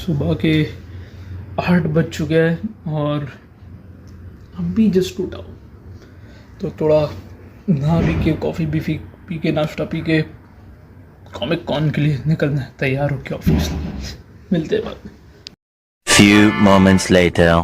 सुबह के 8 बज चुके हैं और अभी जस्ट उठा हूँ, तो थोड़ा नहा भी के कॉफ़ी भी पी के नाश्ता पी के कॉमिक कॉन के लिए निकलना है, तैयार हो के ऑफिस। मिलते हैं बाद में। Few moments later.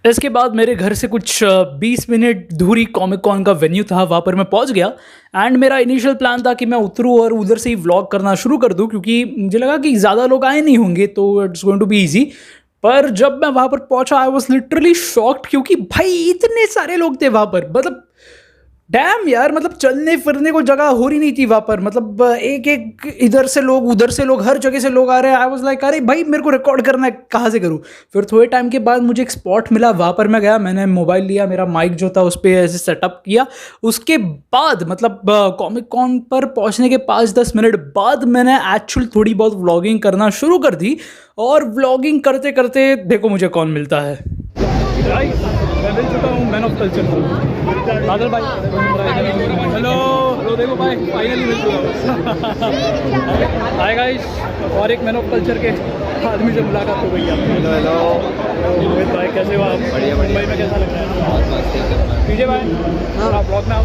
इसके बाद मेरे घर से कुछ 20 मिनट दूरी कॉमिक कॉन का वेन्यू था, वहाँ पर मैं पहुँच गया। एंड मेरा इनिशियल प्लान था कि मैं उतरूँ और उधर से ही व्लॉग करना शुरू कर दूँ, क्योंकि मुझे लगा कि ज़्यादा लोग आए नहीं होंगे तो it's going to be easy. पर जब मैं वहाँ पर पहुँचा आई वॉज लिटरली शॉक्ड, क्योंकि भाई इतने सारे लोग थे वहाँ पर। मतलब डैम यार, मतलब चलने फिरने को जगह हो रही नहीं थी वहाँ पर। मतलब एक एक इधर से लोग उधर से लोग, हर जगह से लोग आ रहे हैं। आई वाज लाइक अरे भाई मेरे को रिकॉर्ड करना है, कहाँ से करूँ। फिर थोड़े टाइम के बाद मुझे एक स्पॉट मिला, वहाँ पर मैं गया, मैंने मोबाइल लिया, मेरा माइक जो था उस पर ऐसे सेटअप किया। उसके बाद मतलब कॉमिक कॉन पर पहुँचने के 5-10 मिनट बाद मैंने एक्चुअल थोड़ी बहुत व्लॉगिंग करना शुरू कर दी। और व्लॉगिंग करते करते देखो मुझे कौन मिलता है। मैं मिल चुका हूँ मैन ऑफ कल्चर को, बादल भाई। हेलो हेलो, देखो भाई फाइनली मिल चुका हूँ। हाय गाइस, और एक मैन ऑफ कल्चर के आदमी से मुलाकात हो गई है। हेलो हेलो मोहित भाई कैसे हो आप? बढ़िया मुंबई बढ़िया। में कैसा लग रहा है? बहुत मस्त पीजे भाई आप ब्लॉग में आओ।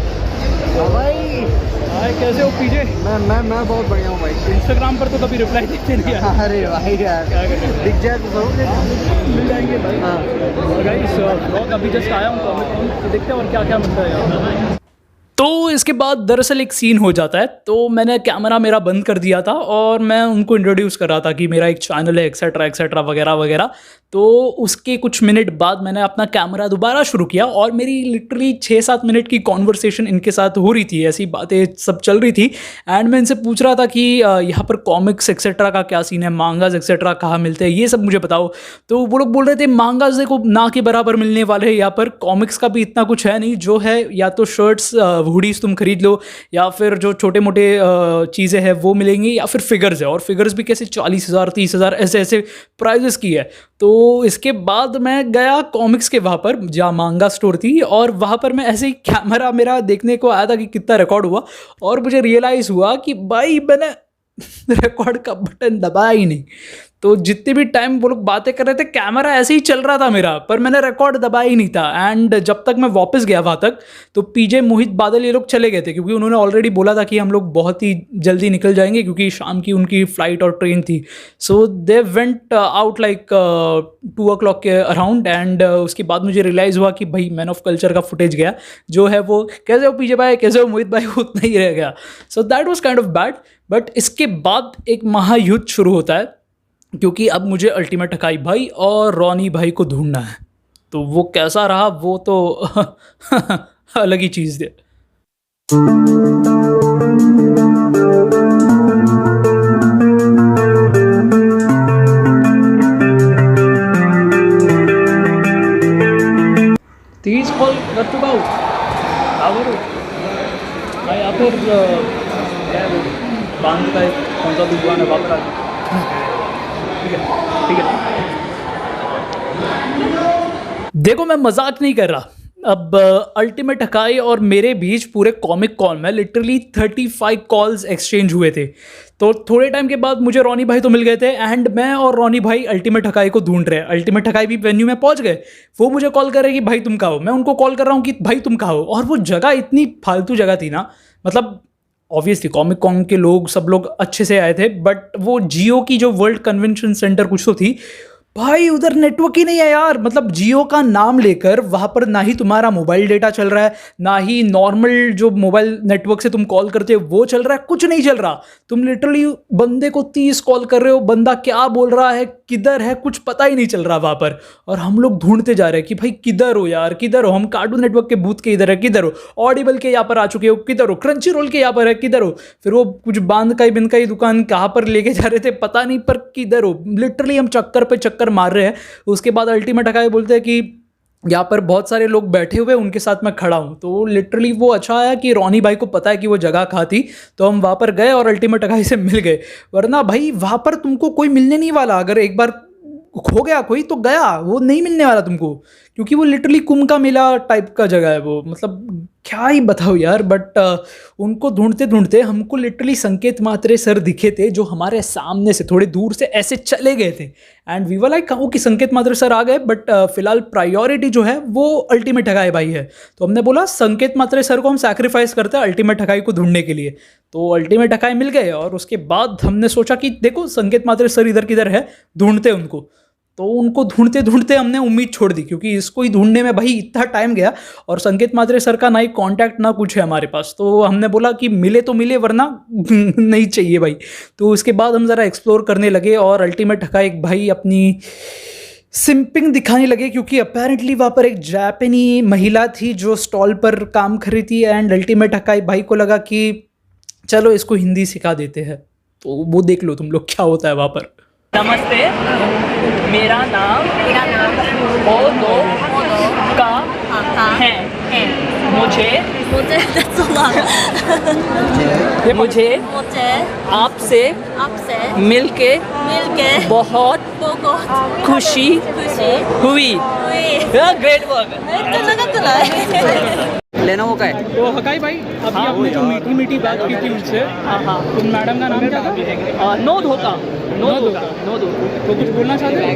भाई। हाय कैसे हो पीजे? मैं बहुत बढ़िया हूँ भाई। इंस्टाग्राम पर तो कभी रिप्लाई देते नहीं यार। अरे भाई यार, क्या करें, दिख जाए तो सब मिल जाएंगे भाई। हाँ। और गाइस ब्लॉग अभी जस्ट आया हूँ कॉमिक कॉन, तो देखते हैं और क्या क्या मिलता है यार। तो इसके बाद दरअसल एक सीन हो जाता है, तो मैंने कैमरा मेरा बंद कर दिया था और मैं उनको इंट्रोड्यूस कर रहा था कि मेरा एक चैनल है एक्सेट्रा एक्सेट्रा वगैरह वगैरह। तो उसके कुछ मिनट बाद मैंने अपना कैमरा दोबारा शुरू किया और मेरी लिटरली 6-7 मिनट की कॉन्वर्सेशन इनके साथ हो रही थी, ऐसी बातें सब चल रही थी। एंड मैं इनसे पूछ रहा था कि यहाँ पर कॉमिक्स एक्सेट्रा का क्या सीन है, मांगाज एक्सेट्रा कहाँ मिलते हैं, ये सब मुझे बताओ। तो वो लोग बोल रहे थे मांगाज देखो ना के बराबर मिलने वाले हैं यहाँ पर, कॉमिक्स का भी इतना कुछ है नहीं, जो है या तो शर्ट्स हुडीज तुम खरीद लो, या फिर जो छोटे मोटे चीज़ें हैं वो मिलेंगी, या फिर फिगर्स है, और फिगर्स भी कैसे 40,000 30,000 ऐसे ऐसे प्राइजेस की है। तो इसके बाद मैं गया कॉमिक्स के वहाँ पर जहाँ मांगा स्टोर थी, और वहाँ पर मैं ऐसे ही कैमरा मेरा देखने को आया था कि कितना रिकॉर्ड हुआ, और मुझे रियलाइज़ हुआ कि भाई मैंने रिकॉर्ड का बटन दबाया ही नहीं। तो जितने भी टाइम वो लोग बातें कर रहे थे कैमरा ऐसे ही चल रहा था मेरा, पर मैंने रिकॉर्ड दबाया ही नहीं था। एंड जब तक मैं वापस गया वहाँ तक, तो पीजे मोहित बादल ये लोग चले गए थे, क्योंकि उन्होंने ऑलरेडी बोला था कि हम लोग बहुत ही जल्दी निकल जाएंगे, क्योंकि शाम की उनकी फ़्लाइट और ट्रेन थी। So they went out like 2 o'clock के अराउंड। एंड उसके बाद मुझे रियलाइज़ हुआ कि भाई मैन ऑफ कल्चर का फुटेज गया, जो है वो कैसे हो पीजे भाई, कैसे हो मोहित भाई, उतना ही रह गया। So that was kind of bad. But इसके बाद एक महायुद्ध शुरू होता है, क्योंकि अब मुझे अल्टीमेट हकाई भाई और रॉनी भाई को ढूंढना है। तो वो कैसा रहा वो तो अलग ही चीज़ है। तीस कॉल कर चुका हूँ भाई, या फिर क्या है वो बांध का कौन सा दुकान है वापस आ। ठीक है। देखो मैं मजाक नहीं कर रहा। अब अल्टीमेट हकाई और मेरे बीच पूरे कॉमिक कॉन में लिटरली 35 कॉल्स एक्सचेंज हुए थे। तो थोड़े टाइम के बाद मुझे रॉनी भाई तो मिल गए थे, एंड मैं और रॉनी भाई अल्टीमेट हकाई को ढूंढ रहे हैं। अल्टीमेट हकाई भी वेन्यू में पहुंच गए। वो मुझे कॉल कर रहे हैं कि भाई तुम कहाँ हो, मैं उनको कॉल कर रहा हूँ कि भाई तुम कहाँ हो। और वो जगह इतनी फालतू जगह थी ना, मतलब ऑब्वियसली कॉमिक कॉन के लोग सब लोग अच्छे से आए थे, बट वो जियो की जो वर्ल्ड कन्वेंशन सेंटर कुछ तो थी, भाई उधर नेटवर्क ही नहीं है यार। मतलब जियो का नाम लेकर वहाँ पर ना ही तुम्हारा मोबाइल डेटा चल रहा है, ना ही नॉर्मल जो मोबाइल नेटवर्क से तुम कॉल करते हो वो चल रहा है, कुछ नहीं चल रहा। तुम लिटरली बंदे को 30 कॉल कर रहे हो, बंदा क्या बोल रहा है, किधर है, कुछ पता ही नहीं चल रहा वहाँ पर। और हम लोग ढूंढते जा रहे हैं कि भाई किधर हो यार, किधर हो, हम कार्टून नेटवर्क के बूथ के इधर है, किधर हो, ऑडिबल के यहाँ पर आ चुके हो, किधर हो, क्रंची रोल के यहाँ पर है, किधर हो। फिर वो कुछ बांध का बिंद का ही दुकान कहाँ पर लेके जा रहे थे पता नहीं, पर किधर हो। लिटरली हम चक्कर पे चक्कर मार रहे हैं। उसके बाद अल्टीमेट हकाई बोलते हैं कि यहाँ पर बहुत सारे लोग बैठे हुए उनके साथ मैं खड़ा हूँ। तो लिटरली वो अच्छा आया कि रोनी भाई को पता है कि वो जगह कहाँ थी, तो हम वहाँ पर गए और अल्टीमेट अकाई से मिल गए। वरना भाई वहाँ पर तुमको कोई मिलने नहीं वाला, अगर एक बार खो गया कोई तो गया, वो नहीं मिलने वाला तुमको, क्योंकि वो लिटरली कुंभ का मेला टाइप का जगह है वो, मतलब क्या ही बताओ यार। बट उनको ढूंढते ढूंढते हमको लिटरली संकेत मात्रे सर दिखे थे, जो हमारे सामने से थोड़े दूर से ऐसे चले गए थे। एंड वी वर लाइक कहो कि संकेत मात्रे सर आ गए, बट फिलहाल प्रायोरिटी जो है वो अल्टीमेट ठगाई भाई है। तो हमने बोला संकेत मात्रे सर को हम सैक्रिफाइस करते हैं अल्टीमेट ठगाई को ढूंढने के लिए। तो अल्टीमेट ठगाई मिल गए और उसके बाद हमने सोचा कि देखो संकेत मात्रे सर इधर किधर है, ढूंढते उनको। तो उनको ढूंढते ढूंढते हमने उम्मीद छोड़ दी, क्योंकि इसको ही ढूंढने में भाई इतना टाइम गया और संकेत मात्रे सर का ना ही कांटेक्ट ना कुछ है हमारे पास। तो हमने बोला कि मिले तो मिले, वरना नहीं चाहिए भाई। तो उसके बाद हम ज़रा एक्सप्लोर करने लगे और अल्टीमेट ठगा एक भाई अपनी सिंपिंग दिखाने लगे, क्योंकि अपेरेंटली वहाँ पर एक जापानी महिला थी जो स्टॉल पर काम कर रही थी। एंड अल्टीमेट ठगा भाई को लगा कि चलो इसको हिंदी सिखा देते हैं। तो वो देख लो तुम लोग क्या होता है वहाँ पर। नमस्ते, मेरा नाम ओदो का है। मुझे मुझे आपसे मिलके बहुत खुशी हुई। Great work. लेनोवो का है। तो हकाई भाई अभी आपने जो मीठी मीठी बात की थी उनसे, उन मैडम का नाम क्या था? नो धोखा। तो कुछ बोलना चाहते हो?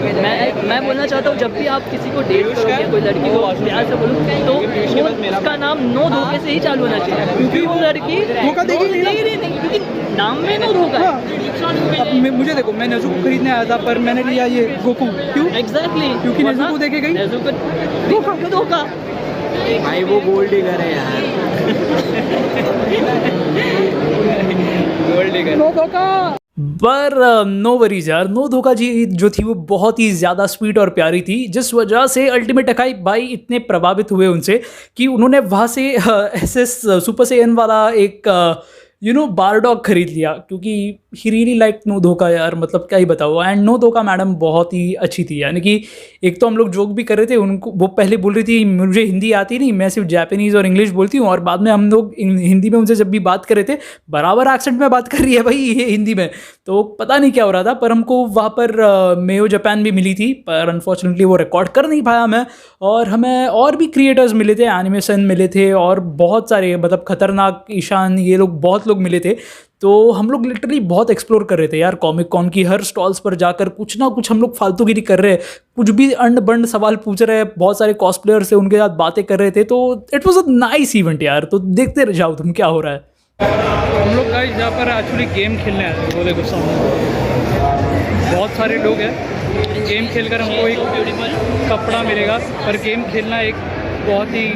मैं बोलना चाहता हूँ, जब भी आप किसी को डेट करोगे, कोई लड़की को प्यार से बोलो, तो उसका नाम नो धोखे से ही चालू होना चाहिए, क्योंकि वो लड़की धोखा देगी नहीं, क्योंकि नाम में नो धोखा है। अब मुझे देखो, मैं नेज़ुको खरीदने आया था पर मैंने लिया ये गोकू। क्यों? एग्जैक्टली, क्योंकि नेज़ुको देके गई। धोखा। भाई वो गोल्ड डिगर है यार। Gold digger. नो धोखा। पर नो वरीज यार, नो धोखा जी जो थी वो बहुत ही ज़्यादा स्वीट और प्यारी थी, जिस वजह से अल्टीमेट अकाई भाई इतने प्रभावित हुए उनसे कि उन्होंने वहाँ से एसएस सुपर सेयन वाला एक बारडॉग खरीद लिया, क्योंकि ही रियली लाइक नो धोखा यार, मतलब क्या ही बताओ। एंड नो धोखा मैडम बहुत ही अच्छी थी, यानी कि एक तो हम लोग जोक भी कर रहे थे, उनको वो पहले बोल रही थी मुझे हिंदी आती नहीं, मैं सिर्फ जापानीज़ और इंग्लिश बोलती हूँ, और बाद में हम लोग हिंदी में उनसे जब भी बात कर रहे थे बराबर एक्सेंट में बात कर रही है भाई ये हिंदी में। तो पता नहीं क्या हो रहा था, पर हमको वहाँ पर मेयो जापान भी मिली थी, पर अनफॉर्चुनेटली वो रिकॉर्ड कर नहीं पाया मैं। और हमें और भी क्रिएटर्स मिले थे, एनिमेशन मिले थे, और बहुत सारे मतलब खतरनाक ईशान ये लोग बहुत लोग मिले थे। तो हम लोग लिटरली बहुत एक्सप्लोर कर रहे थे यार कॉमिक कॉन की हर स्टॉल्स पर जाकर कुछ ना कुछ हम लोग फालतूगिरी कर रहे हैं, कुछ भी अंड बंड सवाल पूछ रहे हैं, बहुत सारे कॉस्प्लेयर से उनके साथ बातें कर रहे थे। तो it was a nice event यार। तो देखते रह जाओ तुम क्या हो रहा है। हम लोग गाइस यहाँ पर एक्चुअली गेम खेलने आए थे, वो देखो सामने बहुत सारे लोग हैं। गेम खेलकर हमको एक कपड़ा मिलेगा, पर गेम खेलना एक बहुत ही,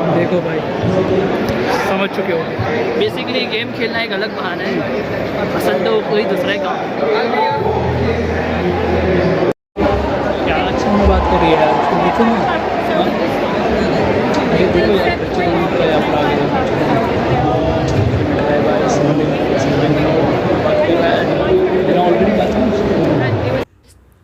देखो भाई समझ चुके हो, बेसिकली गेम खेलना एक अलग बहाना है, पसंद तो कोई दूसरा ही काम। क्या अच्छा में बात कर रही है यार, उसको देखो ना। ये देखो यार, बच्चे लोग क्या अपना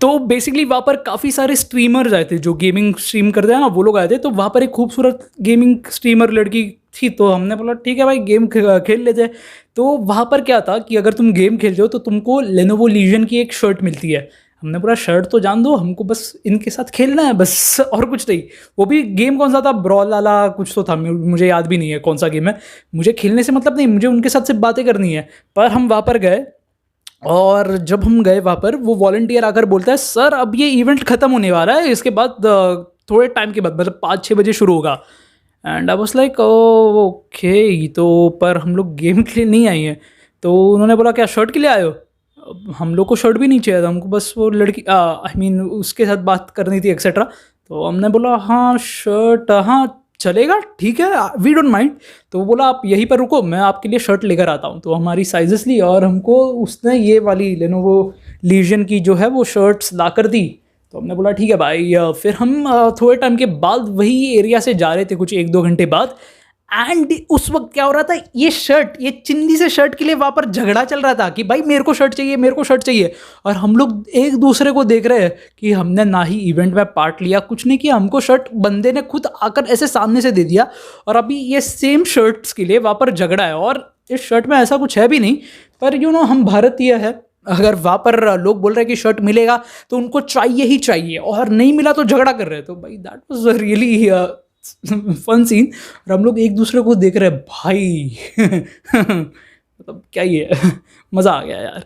तो बेसिकली वहाँ पर काफ़ी सारे स्ट्रीमर्स आए थे जो गेमिंग स्ट्रीम करते हैं ना, वो लोग आए थे। तो वहाँ पर एक खूबसूरत गेमिंग स्ट्रीमर लड़की थी, तो हमने बोला ठीक है भाई गेम खेल लेते हैं। तो वहाँ पर क्या था कि अगर तुम गेम खेलते हो तो तुमको लेनोवो लीजन की एक शर्ट मिलती है। हमने बोला शर्ट तो जान दो, हमको बस इनके साथ खेलना है बस, और कुछ नहीं। वो भी गेम कौन सा था, ब्रॉल वाला कुछ तो था, मुझे याद भी नहीं है कौन सा गेम है। मुझे खेलने से मतलब नहीं, मुझे उनके साथ सिर्फ बातें करनी है। पर हम वहाँ पर गए, और जब हम गए वहाँ पर, वो वॉलंटियर आकर बोलता है सर अब ये इवेंट ख़त्म होने वाला है, इसके बाद थोड़े टाइम के बाद मतलब 5-6 बजे शुरू होगा। And I was like okay, तो पर हम लोग गेम के लिए नहीं आए हैं। तो उन्होंने बोला क्या शर्ट के लिए आए हो? हम लोग को शर्ट भी नहीं चाहिए था, हमको बस वो लड़की आई मीन उसके साथ बात करनी थी एक्सेट्रा। तो हमने बोला हाँ शर्ट, हाँ चलेगा ठीक है, वी डोंट माइंड। तो वो बोला आप यहीं पर रुको, मैं आपके लिए शर्ट लेकर आता हूँ। तो हमारी साइजेस ली और हमको उसने ये वाली लेनोवो लीजन की जो है वो शर्ट्स ला कर दी। तो हमने बोला ठीक है भाई। फिर हम थोड़े टाइम के बाद वही एरिया से जा रहे थे, कुछ 1-2 घंटे बाद। एंड उस वक्त क्या हो रहा था, ये चिंदी से शर्ट के लिए वहाँ पर झगड़ा चल रहा था कि भाई मेरे को शर्ट चाहिए, मेरे को शर्ट चाहिए। और हम लोग एक दूसरे को देख रहे हैं कि हमने ना ही इवेंट में पार्ट लिया, कुछ नहीं किया, हमको शर्ट बंदे ने खुद आकर ऐसे सामने से दे दिया। और अभी ये सेम शर्ट्स के लिए वहाँ पर झगड़ा है। और इस शर्ट में ऐसा कुछ है भी नहीं, पर हम भारतीय है, अगर वहाँ पर लोग बोल रहे हैं कि शर्ट मिलेगा तो उनको चाहिए ही चाहिए, और नहीं मिला तो झगड़ा कर रहे हैं। तो भाई that was really fun scene. और हम लोग एक दूसरे को देख रहे हैं भाई मतलब क्या ही है मज़ा आ गया यार।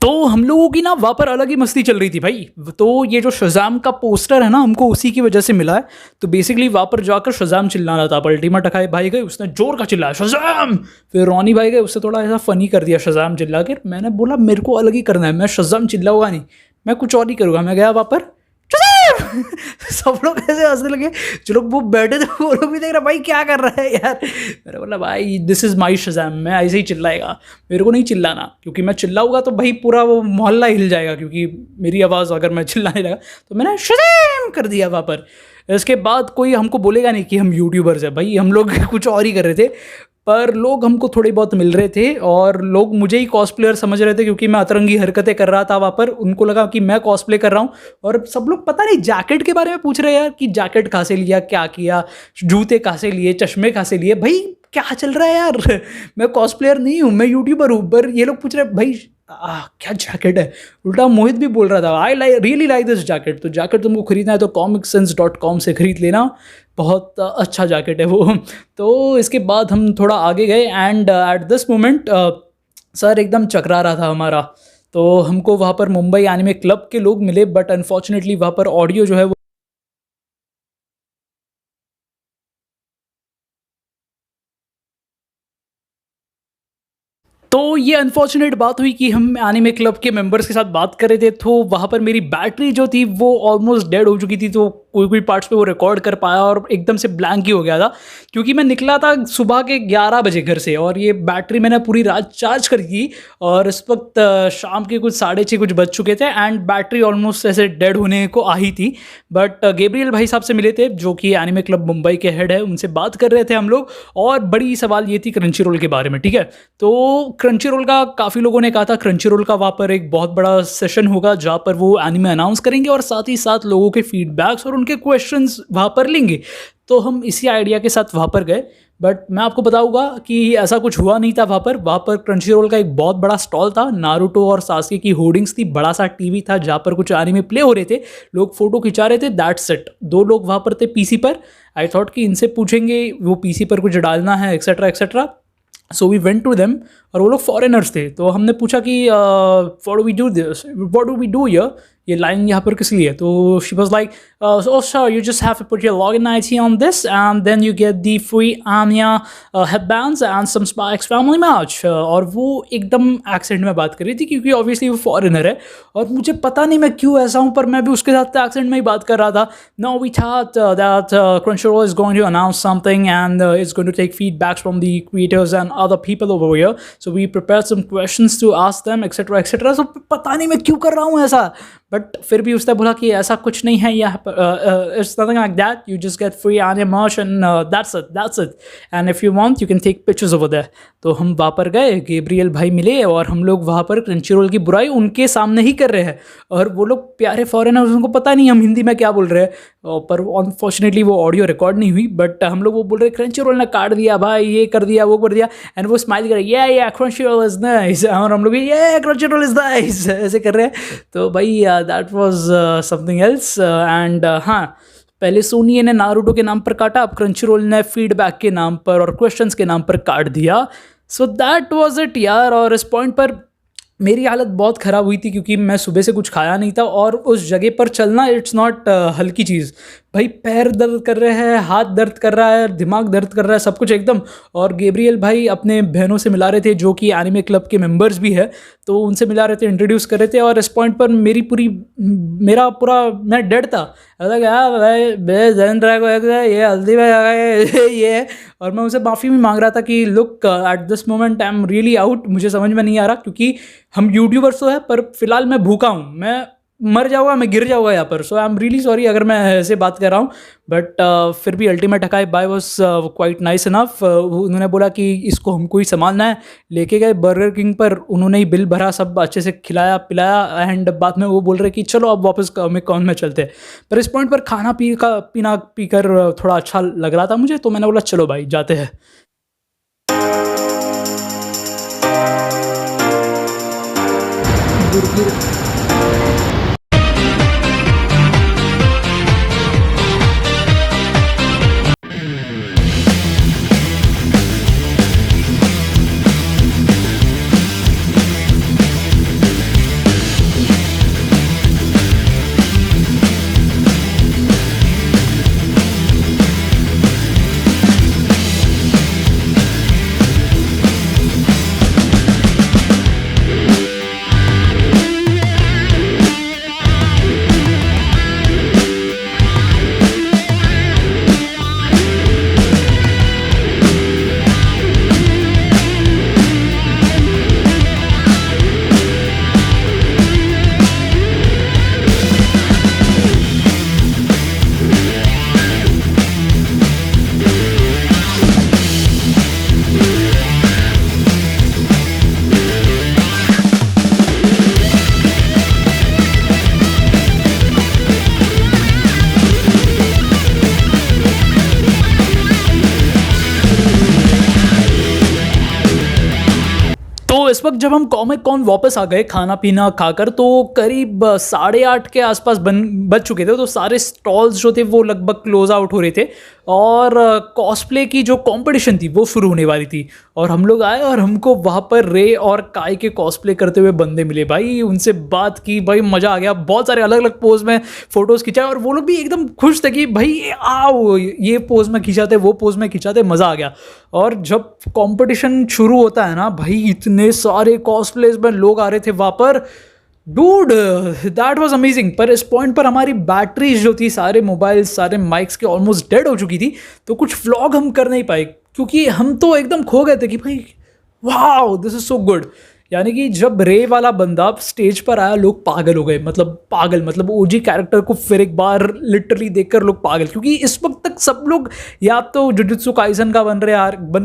तो हम लोगों की ना वहाँ पर अलग ही मस्ती चल रही थी भाई। तो ये जो शज़ाम का पोस्टर है ना, हमको उसी की वजह से मिला है। तो बेसिकली वहाँ पर जाकर शज़ाम चिल्लाना था। अल्टीमेट अखाए भाई गए, उसने जोर का चिल्लाया शज़ाम। फिर रॉनी भाई गए, उससे थोड़ा ऐसा फ़नी कर दिया शज़ाम चिल्ला कर। मैंने बोला मेरे को अलग ही करना है, मैं शज़ाम चिल्लाऊंगा नहीं, मैं कुछ और ही करूँगा। मैं गया वहाँ पर सब लोग ऐसे हंसने लगे, जो लोग वो बैठे थे वो लोग भी देख रहे भाई क्या कर रहा है यार। मैंने बोला भाई दिस इज़ माई शज़ाम, मैं ऐसे ही चिल्लाएगा, मेरे को नहीं चिल्लाना, क्योंकि मैं चिल्लाऊंगा तो भाई पूरा वो मोहल्ला हिल जाएगा, क्योंकि मेरी आवाज़ अगर मैं चिल्लाने लगा तो मैंने शज़ाम कर दिया वहाँ पर। इसके बाद कोई हमको बोलेगा नहीं कि हम यूट्यूबर्स हैं भाई, हम लोग कुछ और ही कर रहे थे। पर लोग हमको थोड़े बहुत मिल रहे थे और लोग मुझे ही कॉस्प्लेयर समझ रहे थे, क्योंकि मैं अतरंगी हरकतें कर रहा था वहाँ पर। उनको लगा कि मैं कॉस्प्ले कर रहा हूँ। और सब लोग पता नहीं जैकेट के बारे में पूछ रहे हैं यार, कि जैकेट कहाँ से लिया, क्या किया, जूते कहाँ से लिए, चश्मे कहाँ से लिए। भाई क्या चल रहा है यार, मैं कॉस्प्लेयर नहीं हूँ, मैं यूट्यूबर हूँ। पर ये लोग पूछ रहे हैं भाई क्या जैकेट है। उल्टा मोहित भी बोल रहा था I really like this jacket. तो जैकेट तुमको खरीदना है तो comicsense.com से खरीद लेना, बहुत अच्छा जैकेट है वो। तो इसके बाद हम थोड़ा आगे गए and at this moment sir एकदम चकरा रहा था हमारा। तो हमको वहाँ पर मुंबई एनिमे क्लब के लोग मिले, बट अनफॉर्चुनेटली वहाँ पर ऑडियो जो है वो तो ये अनफॉर्चुनेट बात हुई कि हम एनिमे क्लब के मेंबर्स के साथ बात कर रहे थे। तो वहाँ पर मेरी बैटरी जो थी वो ऑलमोस्ट डेड हो चुकी थी। तो कोई कोई पार्ट्स पे वो रिकॉर्ड कर पाया और एकदम से ब्लैंक ही हो गया था, क्योंकि मैं निकला था सुबह के 11 बजे घर से और ये बैटरी मैंने पूरी रात चार्ज कर दी। और इस वक्त शाम के कुछ 6:30 कुछ बज चुके थे एंड बैटरी ऑलमोस्ट ऐसे डेड होने को आ ही थी। बट गैब्रियल भाई साहब से मिले थे, जो कि एनिमे क्लब मुंबई के हेड है, उनसे बात कर रहे थे हम लोग। और बड़ी सवाल ये थी क्रंची रोल के बारे में, ठीक है। तो क्रंची रोल का काफ़ी लोगों ने कहा था क्रंची रोल का वहाँ पर एक बहुत बड़ा सेशन होगा जहाँ पर वो एनिमे अनाउंस करेंगे और साथ ही साथ लोगों के फीडबैक्स और उनके क्वेश्चंस वहाँ पर लेंगे। तो हम इसी आइडिया के साथ वहाँ पर गए। बट मैं आपको बताऊंगा कि ऐसा कुछ हुआ नहीं था। वहाँ पर क्रंची रोल का एक बहुत बड़ा स्टॉल था, नारुतो और सास्के की होर्डिंग्स थी, बड़ा सा टीवी था जहाँ पर कुछ एनिमे प्ले हो रहे थे, लोग फोटो खिंचा रहे थे, दैट्स इट। 2 लोग वहाँ पर थे पीसी पर। आई थॉट कि इनसे पूछेंगे, वो पीसी पर कुछ डालना है etcetera etcetera. So we went to them, और वो लोग फॉरेनर्स थे। तो हमने पूछा कि what do we do this, what do we do here, ये लाइन यहाँ पर किस लिए। तो she was like oh sir, you just have to put your login ID on this and then you get the free Anya headbands and some Spikes family merch। और वो एकदम accent में बात कर रही थी, क्योंकि ऑब्वियसली वो फॉरेनर है। और मुझे पता नहीं मैं क्यों ऐसा हूँ, पर मैं भी उसके साथ एक्सेंट में ही बात कर रहा था। No, we thought that Crunchyroll is going to announce something and it's going to take feedbacks from the creators and other people over here, so we prepared some questions to ask them etc etc। so पता नहीं मैं क्यों कर रहा हूँ ऐसा, but फिर भी उसने बोला कि ऐसा कुछ नहीं है यहाँ पर, it's nothing like that, you just get free anime merch and that's it and if you want you can take pictures over there। तो हम वहाँ पर गए, गैब्रियल भाई मिले और हम लोग वहाँ पर क्रंचीरोल की बुराई उनके सामने ही कर रहे हैं। और वो लोग प्यारे फॉरेनर्स, उनको पता नहीं हम हिंदी में क्या बोल रहे हैं, पर अनफॉर्चुनेटली वो ऑडियो रिकॉर्ड नहीं हुई। बट हम लोग वो बोल रहे क्रंचीरोल ने काट दिया भाई, ये कर दिया वो कर दिया, एंड वो स्माइल कर रहे ये क्रंचीरोल इज नाइस, और हम लोग ये क्रंचीरोल इज नाइस ऐसे कर रहे हैं। तो भाई that was something else. And हाँ, पहले सोनी ने नारुतो के नाम पर काटा, अब क्रंचीरोल ने फीडबैक के नाम पर और क्वेश्चंस के नाम पर काट दिया। सो दैट वाज इट यार। और इस पॉइंट पर मेरी हालत बहुत ख़राब हुई थी क्योंकि मैं सुबह से कुछ खाया नहीं था और उस जगह पर चलना इट्स नॉट हल्की चीज़ भाई। पैर दर्द कर रहे हैं, हाथ दर्द कर रहा है, दिमाग दर्द कर रहा है, सब कुछ एकदम। और गैब्रियल भाई अपने बहनों से मिला रहे थे जो कि एनिमे क्लब के मेंबर्स भी है, तो उनसे मिला रहे थे, इंट्रोड्यूस कर रहे थे। और इस पॉइंट पर मेरा पूरा मैं डेड था। अलग भाई ये हल्दी भाई ये है। और मैं उनसे माफ़ी भी मांग रहा था कि look at this moment I am really out, मुझे समझ में नहीं आ रहा क्योंकि हम यूट्यूबर्स तो है पर फिलहाल मैं भूखा हूँ, मैं मर जाऊँगा, मैं गिर जाऊँगा यहाँ पर। सो आई एम रियली सॉरी अगर मैं ऐसे बात कर रहा हूँ। बट फिर भी अल्टीमेट हकाई by was quite nice enough. उन्होंने बोला कि इसको हमको ही संभालना है, लेके गए बर्गर किंग पर, उन्होंने ही बिल भरा, सब अच्छे से खिलाया पिलाया। एंड बाद में वो बोल रहे कि चलो अब वापस कॉमिक कॉन में चलते हैं। पर इस पॉइंट पर खाना पीना पीकर थोड़ा अच्छा लग रहा था मुझे, तो मैंने बोला चलो भाई जाते हैं। तो इस वक्त जब हम कॉमिक कॉन वापस आ गए खाना पीना खाकर, तो करीब 8:30 के आसपास बज चुके थे। तो सारे स्टॉल्स जो थे वो लगभग क्लोज आउट हो रहे थे और कॉस्प्ले की जो कंपटीशन थी वो शुरू होने वाली थी। और हम लोग आए और हमको वहाँ पर रे और काय के कॉस्प्ले करते हुए बंदे मिले भाई। उनसे बात की भाई, मज़ा आ गया। बहुत सारे अलग अलग पोज में फ़ोटोज़ खिंचाए और वो लोग भी एकदम खुश थे कि भाई आओ ये पोज में खिंचाते, वो पोज में खिंचाते, मज़ा आ गया। और जब कंपटीशन शुरू होता है ना भाई, इतने सारे कॉस्प्लेज में लोग आ रहे थे वहाँ पर, डूड दैट वाज अमेजिंग। पर इस पॉइंट पर हमारी बैटरीज जो थी, सारे मोबाइल्स सारे माइक्स के ऑलमोस्ट डेड हो चुकी थी, तो कुछ व्लॉग हम कर नहीं पाए क्योंकि हम तो एकदम खो गए थे कि भाई wow this is so good. यानी कि जब रे वाला बंदा स्टेज पर आया, लोग पागल हो गए। मतलब ओजी कैरेक्टर को फिर एक बार लिटरली देखकर लोग पागल, क्योंकि इस वक्त तक सब लोग या तो जुजुत्सु काइसन का बन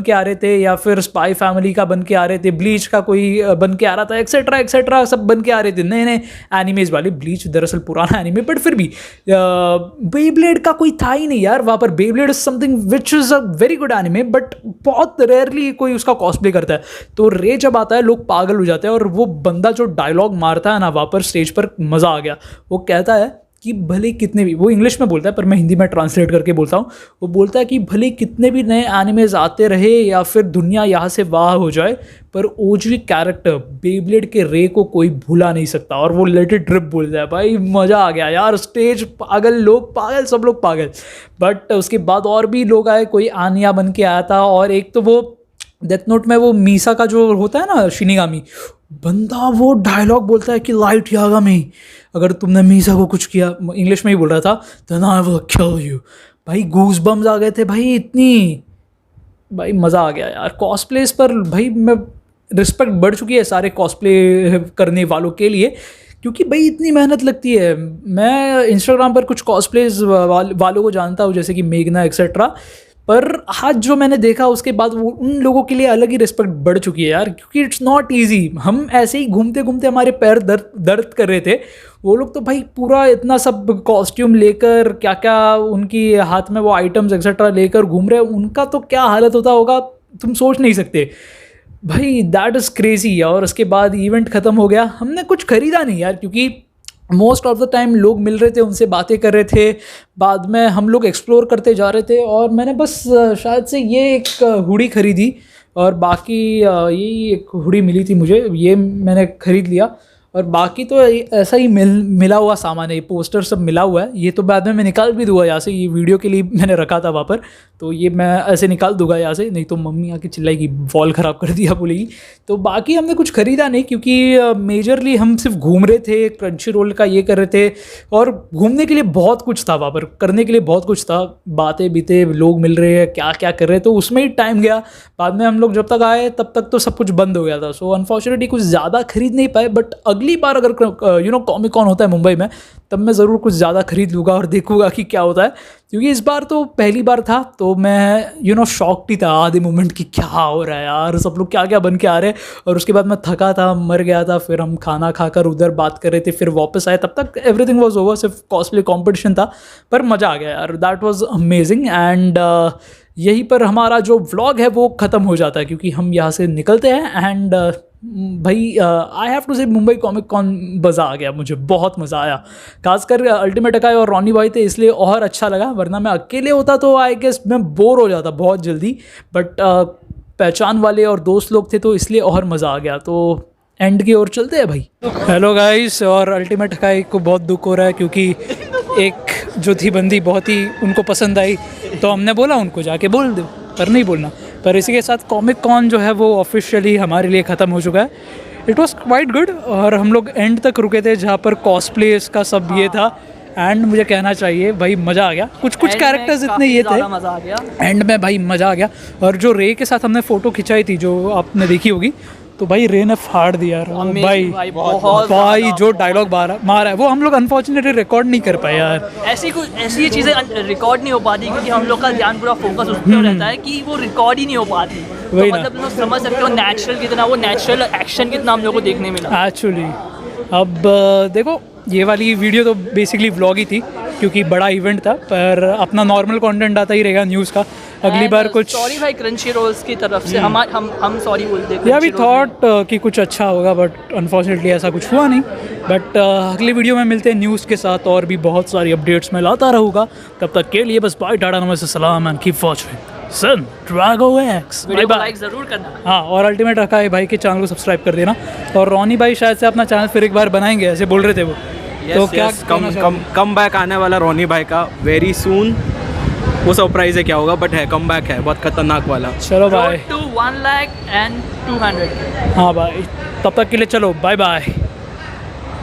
के आ रहे थे, या फिर स्पाई फैमिली का बन के आ रहे थे, ब्लीच का कोई बन के आ रहा था, एक्सेट्रा एक्सेट्रा सब बन के आ रहे थे नए नए एनिमेज वाले। ब्लीच दरअसल पुराना एनिमे, बट फिर भी बेब्लेड का कोई था ही नहीं यार वहाँ पर। Beyblade is something which is a very good anime, but बहुत रेयरली कोई उसका कॉस्प्ले करता है। तो रे जब आता है लोग पागल हो जाते हैं। और वो बंदा जो डायलॉग मारता है ना वहाँ पर स्टेज पर, मज़ा आ गया। वो कहता है कि भले कितने भी, वो इंग्लिश में बोलता है पर मैं हिंदी में ट्रांसलेट करके बोलता हूँ। वो बोलता है कि भले कितने भी नए एनिमेज आते रहे या फिर दुनिया यहाँ से वाह हो जाए, पर ओजी कैरेक्टर बेब्लेड के रे को कोई भूला नहीं सकता। और वो लेट इट ड्रिप बोलता है भाई, मज़ा आ गया यार। स्टेज पागल, लोग पागल, सब लोग पागल। बट उसके बाद और भी लोग आए, कोई आनिया बन के आया था, और एक तो वो डेथ नोट में वो मीसा का जो होता है ना शिनिगामी बंदा, वो डायलॉग बोलता है कि लाइट यागामी, अगर तुमने मीसा को कुछ किया, इंग्लिश में ही बोल रहा था, then I will kill you। भाई गूज बम्स आ गए थे भाई, इतनी भाई मज़ा आ गया यार। कॉस्प्लेस पर भाई मैं रिस्पेक्ट बढ़ चुकी है सारे कॉस्प्ले करने वालों के लिए, क्योंकि भाई इतनी मेहनत लगती है। मैं इंस्टाग्राम पर कुछ कॉस्प्लेज वालों को जानता हूँ, जैसे कि मेघना एक्सेट्रा, पर आज जो मैंने देखा उसके बाद वो उन लोगों के लिए अलग ही रिस्पेक्ट बढ़ चुकी है यार, क्योंकि इट्स नॉट ईजी। हम ऐसे ही घूमते घूमते हमारे पैर दर्द कर रहे थे, वो लोग तो भाई पूरा इतना सब कॉस्ट्यूम लेकर, क्या क्या उनकी हाथ में वो आइटम्स एक्सेट्रा लेकर घूम रहे हैं, उनका तो क्या हालत होता होगा तुम सोच नहीं सकते भाई। That is crazy. और उसके बाद इवेंट ख़त्म हो गया, हमने कुछ ख़रीदा नहीं यार, क्योंकि मोस्ट ऑफ द टाइम लोग मिल रहे थे, उनसे बातें कर रहे थे, बाद में हम लोग एक्सप्लोर करते जा रहे थे। और मैंने बस शायद से ये एक हुडी खरीदी और बाकी यही एक हुडी मिली थी मुझे, ये मैंने ख़रीद लिया। और बाकी तो ऐसा ही मिला हुआ सामान है, ये पोस्टर सब मिला हुआ है। ये तो बाद में मैं निकाल भी दूंगा यहाँ से, ये वीडियो के लिए मैंने रखा था वहाँ पर, तो ये मैं ऐसे निकाल दूंगा यहाँ से, नहीं तो मम्मी आके चिल्लाएगी वॉल ख़राब कर दिया बोलेगी। तो बाकी हमने कुछ ख़रीदा नहीं, क्योंकि मेजरली हम सिर्फ घूम रहे थे, क्रंची रोल का ये कर रहे थे। और घूमने के लिए बहुत कुछ था वहाँ पर, करने के लिए बहुत कुछ था, बातें बीते, लोग मिल रहे हैं, क्या क्या कर रहे हैं, तो उसमें ही टाइम गया। बाद में हम लोग जब तक आए तब तक तो सब कुछ बंद हो गया था। सो अनफॉर्चुनेटली कुछ ज़्यादा खरीद नहीं पाए, बट अगली बार अगर कॉमिक कॉन होता है मुंबई में, तब मैं ज़रूर कुछ ज़्यादा खरीद लूँगा और देखूँगा कि क्या होता है। क्योंकि इस बार तो पहली बार था, तो मैं शॉक्ड ही था आधे मोमेंट की, क्या हो रहा है यार, सब लोग क्या क्या बन के आ रहे हैं। और उसके बाद मैं थका था, मर गया था, फिर हम खाना खाकर उधर बात कर रहे थे, फिर वापस आए, तब तक एवरीथिंग वाज ओवर, सिर्फ कॉस्प्ले कॉम्पिटिशन था, पर मज़ा आ गया यार, दैट वाज अमेजिंग। एंड यहीं पर हमारा जो व्लॉग है वो ख़त्म हो जाता है, क्योंकि हम यहाँ से निकलते हैं। एंड भाई आई हैव टू से मुंबई कॉमिक कॉन मज़ा आ गया, मुझे बहुत मज़ा आया। खासकर अल्टीमेट अकाई और रॉनी भाई थे इसलिए और अच्छा लगा, वरना मैं अकेले होता तो आई गेस मैं बोर हो जाता बहुत जल्दी। बट पहचान वाले और दोस्त लोग थे तो इसलिए और मज़ा आ गया। तो एंड की ओर चलते हैं भाई। हेलो गाइस, और अल्टीमेट अकाई को बहुत दुख हो रहा है, क्योंकि एक जो थी बंदी बहुत ही उनको पसंद आई, तो हमने बोला उनको जाके बोल दो, पर नहीं बोलना। पर इसी के साथ कॉमिक कॉन जो है वो ऑफिशियली हमारे लिए ख़त्म हो चुका है। इट वाज क्वाइट गुड, और हम लोग एंड तक रुके थे जहाँ पर कॉस्प्लेस का सब ये था। एंड मुझे कहना चाहिए भाई मज़ा आ गया, कुछ कैरेक्टर्स इतने ये थे, मज़ा आ गया एंड में भाई मज़ा आ गया। और जो रे के साथ हमने फ़ोटो खिंचाई थी, जो आपने देखी होगी, तो भाई रे ने फाड़ दिया यार भाई जो डायलॉग मारा है वो हम लोग अनफॉर्चुनेटली रिकॉर्ड नहीं कर पाए यार। ऐसी चीज़ें रिकॉर्ड नहीं हो पाती, क्योंकि हम लोग का ध्यान पूरा फोकस उस पर रहता है कि वो रिकॉर्ड ही नहीं हो पाती। तो मतलब लोग समझ सकते हो नेचुरल कितना, वो नेचुरल एक्शन कितना हम लोग को देखने मिला एक्चुअली। अब देखो, ये वाली वीडियो तो बेसिकली व्लॉग ही थी, क्योंकि बड़ा इवेंट था, पर अपना नॉर्मल कंटेंट आता ही रहेगा न्यूज़ का। अगली बार कुछ सॉरी भाई क्रंची रोल्स की तरफ से, हम सॉरी बोलते हैं। या भी थॉट कि कुछ अच्छा होगा, बट अनफॉर्चुनेटली ऐसा कुछ हुआ नहीं। बट अगली वीडियो में मिलते हैं न्यूज़ के साथ, और भी बहुत सारी अपडेट्स मैं लाता रहूँगा। तब तक के लिए बस बाय, टाटा, नमस्ते, सलाम and keep watching Son Drago X. Video को लाइक ज़रूर करना। हाँ, और अल्टीमेट अकाई भाई के चैनल को सब्सक्राइब कर देना। और रॉनी भाई शायद से अपना चैनल फिर एक बार बनाएंगे, ऐसे बोल रहे थे वो। तो क्या कम बैक आने वाला रॉनी भाई का वेरी सून, वो सरप्राइज है क्या होगा, बट है कम बैक है बहुत खतरनाक वाला। चलो बाय, to 1,00,200। हाँ भाई, तब तक के लिए चलो बाय बाय।